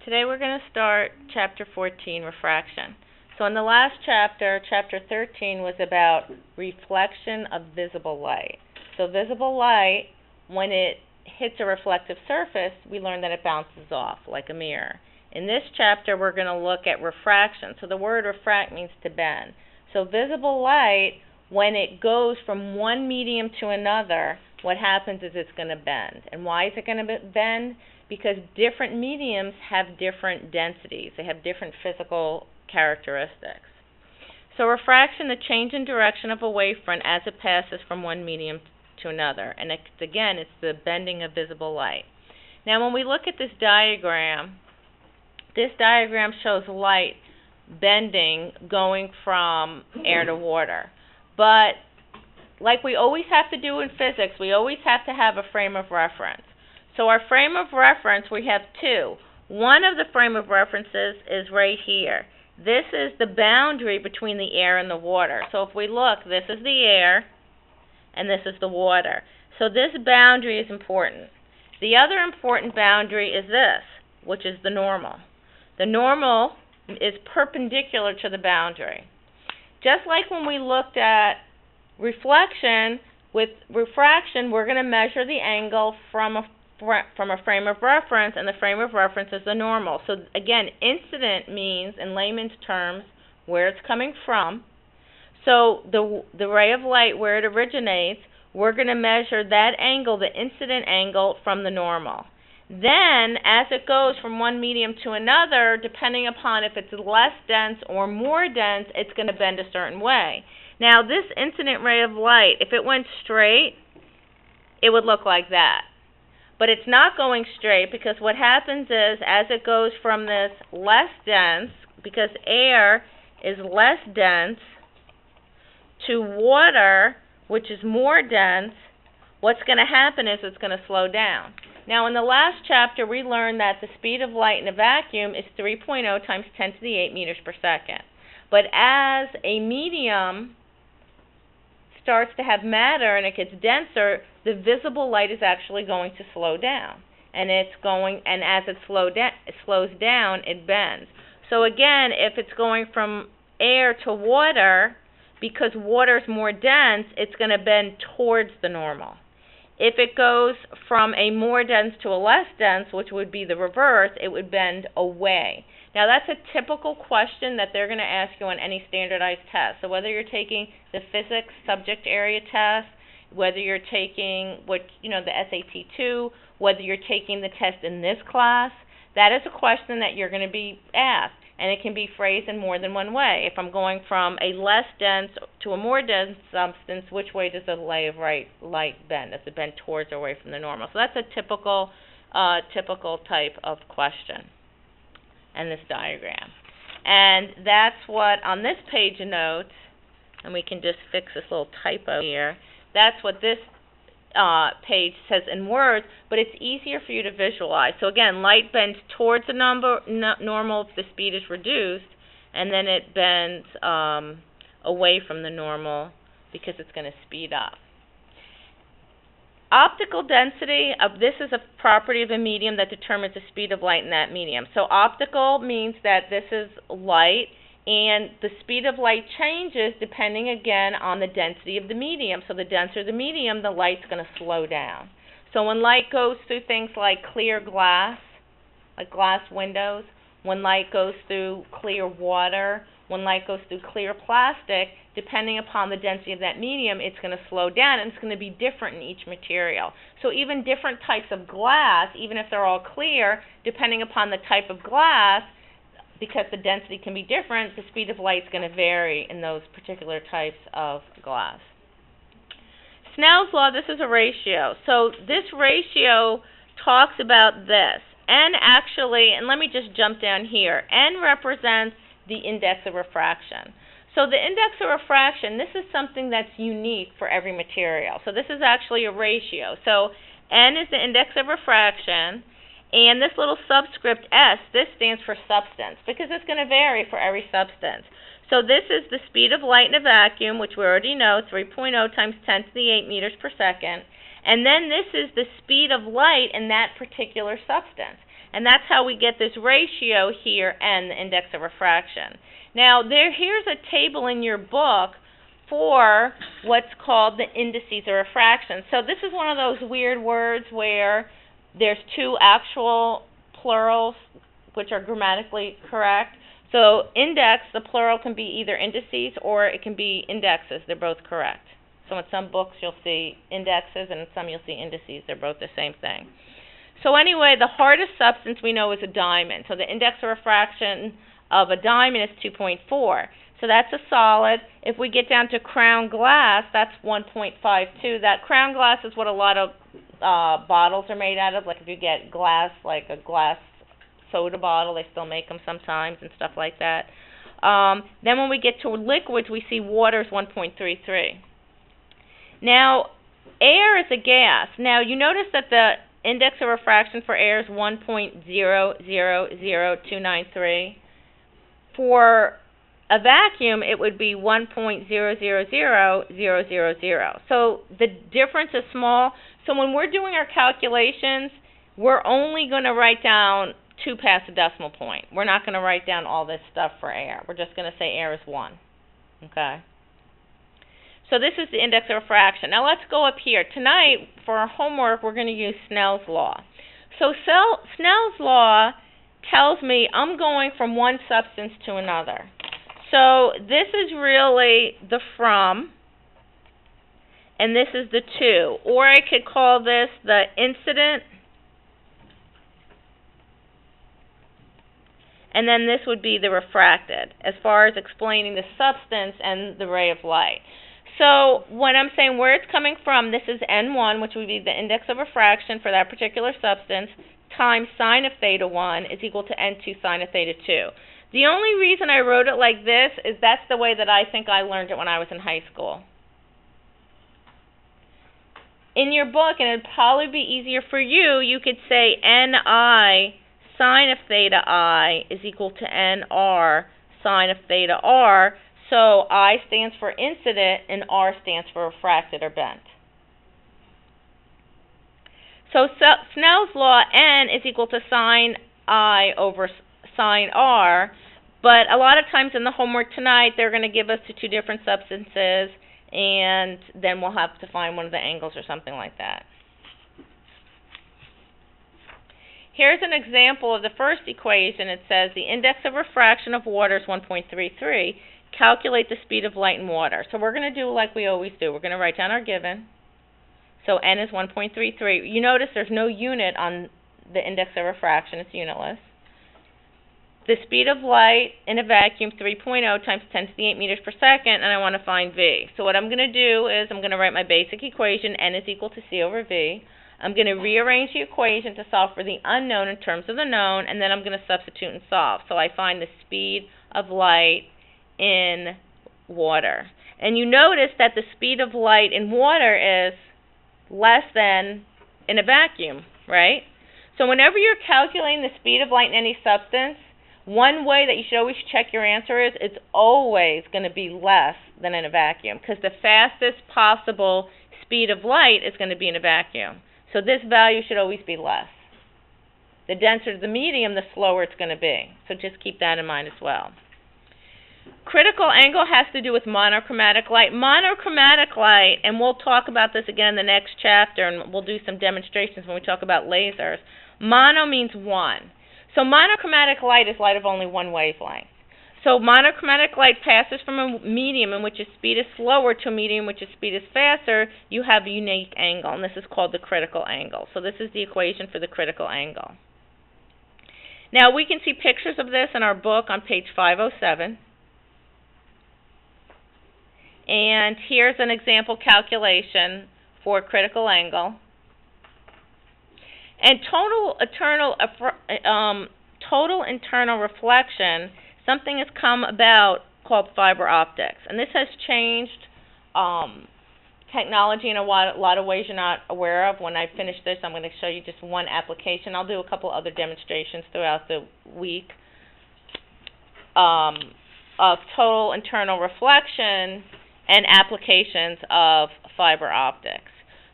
Today we're going to start Chapter 14, Refraction. So in the last chapter, Chapter 13 was about reflection of visible light. So visible light, when it hits a reflective surface, we learn that it bounces off like a mirror. In this chapter, we're going to look at refraction. So the word refract means to bend. So visible light, when it goes from one medium to another, what happens is it's going to bend. And why is it going to bend? Because different mediums have different densities. They have different physical characteristics. So refraction, the change in direction of a wavefront as it passes from one medium to another. And it's the bending of visible light. Now when we look at this diagram shows light bending going from air to water. But like we always have to do in physics, we always have to have a frame of reference. So our frame of reference, we have two. One of the frame of references is right here. This is the boundary between the air and the water. So if we look, this is the air and this is the water. So this boundary is important. The other important boundary is this, which is the normal. The normal is perpendicular to the boundary. Just like when we looked at reflection, with refraction, we're going to measure the angle from a frame of reference, and the frame of reference is the normal. So again, incident means, in layman's terms, where it's coming from. So the ray of light, where it originates, we're going to measure that angle, the incident angle, from the normal. Then, as it goes from one medium to another, depending upon if it's less dense or more dense, it's going to bend a certain way. Now, this incident ray of light, if it went straight, it would look like that. But it's not going straight, because what happens is, as it goes from this less dense, because air is less dense, to water, which is more dense, what's going to happen is it's going to slow down. Now, in the last chapter, we learned that the speed of light in a vacuum is 3.0 times 10 to the 8 meters per second. But as a medium starts to have matter and it gets denser, the visible light is actually going to slow down. And as it slows down, it bends. So again, if it's going from air to water, because water is more dense, it's going to bend towards the normal. If it goes from a more dense to a less dense, which would be the reverse, it would bend away. Now, that's a typical question that they're going to ask you on any standardized test. So whether you're taking the physics subject area test, whether you're taking the SAT-2, whether you're taking the test in this class, that is a question that you're going to be asked. And it can be phrased in more than one way. If I'm going from a less dense to a more dense substance, which way does the ray of light bend? Does it bend towards or away from the normal? So that's a typical type of question in this diagram. And that's what, on this page of notes, and we can just fix this little typo here, that's what this page says in words, but it's easier for you to visualize. So again, light bends towards the normal if the speed is reduced, and then it bends away from the normal because it's going to speed up. Optical density, this is a property of a medium that determines the speed of light in that medium. So optical means that this is light, and the speed of light changes depending, again, on the density of the medium. So the denser the medium, the light's going to slow down. So when light goes through things like clear glass, like glass windows, when light goes through clear water, when light goes through clear plastic, depending upon the density of that medium, it's going to slow down, and it's going to be different in each material. So even different types of glass, even if they're all clear, depending upon the type of glass, because the density can be different, the speed of light is going to vary in those particular types of glass. Snell's Law, this is a ratio. So this ratio talks about this. N actually, and let me just jump down here, N represents the index of refraction. So the index of refraction, this is something that's unique for every material. So this is actually a ratio. So N is the index of refraction, and this little subscript S, this stands for substance, because it's going to vary for every substance. So this is the speed of light in a vacuum, which we already know, 3.0 times 10 to the 8 meters per second. And then this is the speed of light in that particular substance. And that's how we get this ratio here, N, the index of refraction. Now, here's a table in your book for what's called the indices of refraction. So this is one of those weird words where there's two actual plurals, which are grammatically correct. So index, the plural can be either indices or it can be indexes. They're both correct. So in some books you'll see indexes and in some you'll see indices. They're both the same thing. So anyway, the hardest substance we know is a diamond. So the index of refraction of a diamond is 2.4. So that's a solid. If we get down to crown glass, that's 1.52. That crown glass is what a lot of bottles are made out of. Like if you get glass, like a glass soda bottle, they still make them sometimes and stuff like that. Then when we get to liquids, we see water is 1.33. Now, air is a gas. Now, you notice that the index of refraction for air is 1.000293. For a vacuum, it would be 1.000000. So the difference is small. So when we're doing our calculations, we're only going to write down 2 past the decimal point. We're not going to write down all this stuff for air. We're just going to say air is 1. Okay? So this is the index of refraction. Now let's go up here. Tonight, for our homework, we're going to use Snell's Law. So Snell's Law tells me I'm going from one substance to another. So this is really the from, and this is the to. Or I could call this the incident, and then this would be the refracted, as far as explaining the substance and the ray of light. So when I'm saying where it's coming from, this is N1, which would be the index of refraction for that particular substance, times sine of theta 1 is equal to N2 sine of theta 2. The only reason I wrote it like this is that's the way that I think I learned it when I was in high school. In your book, and it'd probably be easier for you, you could say Ni sine of theta I is equal to Nr sine of theta R. So I stands for incident and R stands for refracted or bent. So Snell's Law, N is equal to sine I over sine R, but a lot of times in the homework tonight they're going to give us the 2 different substances, and then we'll have to find one of the angles or something like that. Here's an example of the first equation. It says the index of refraction of water is 1.33. Calculate the speed of light in water. So we're going to do like we always do. We're going to write down our given. So N is 1.33. You notice there's no unit on the index of refraction. It's unitless. The speed of light in a vacuum, 3.0 times 10 to the 8 meters per second, and I want to find V. So what I'm going to do is I'm going to write my basic equation, N is equal to C over V. I'm going to rearrange the equation to solve for the unknown in terms of the known, and then I'm going to substitute and solve. So I find the speed of light in water. And you notice that the speed of light in water is less than in a vacuum, right? So whenever you're calculating the speed of light in any substance, one way that you should always check your answer is it's always going to be less than in a vacuum, because the fastest possible speed of light is going to be in a vacuum. So this value should always be less. The denser the medium, the slower it's going to be. So just keep that in mind as well. Critical angle has to do with monochromatic light. Monochromatic light, and we'll talk about this again in the next chapter, and we'll do some demonstrations when we talk about lasers. Mono means 1. So monochromatic light is light of only one wavelength. So monochromatic light passes from a medium in which its speed is slower to a medium in which its speed is faster. You have a unique angle, and this is called the critical angle. So this is the equation for the critical angle. Now we can see pictures of this in our book on page 507. And here's an example calculation for critical angle. And total internal reflection, something has come about called fiber optics. And this has changed technology in a lot of ways you're not aware of. When I finish this, I'm going to show you just one application. I'll do a couple other demonstrations throughout the week of total internal reflection and applications of fiber optics.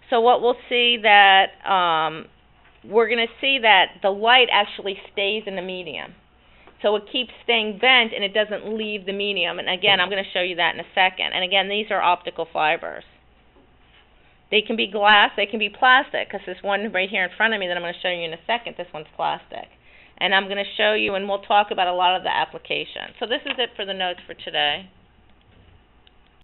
So what we'll see that we're going to see that the light actually stays in the medium. So it keeps staying bent and it doesn't leave the medium. And again, I'm going to show you that in a second. And again, these are optical fibers. They can be glass, they can be plastic, because this one right here in front of me that I'm going to show you in a second, this one's plastic. And I'm going to show you, and we'll talk about a lot of the applications. So this is it for the notes for today.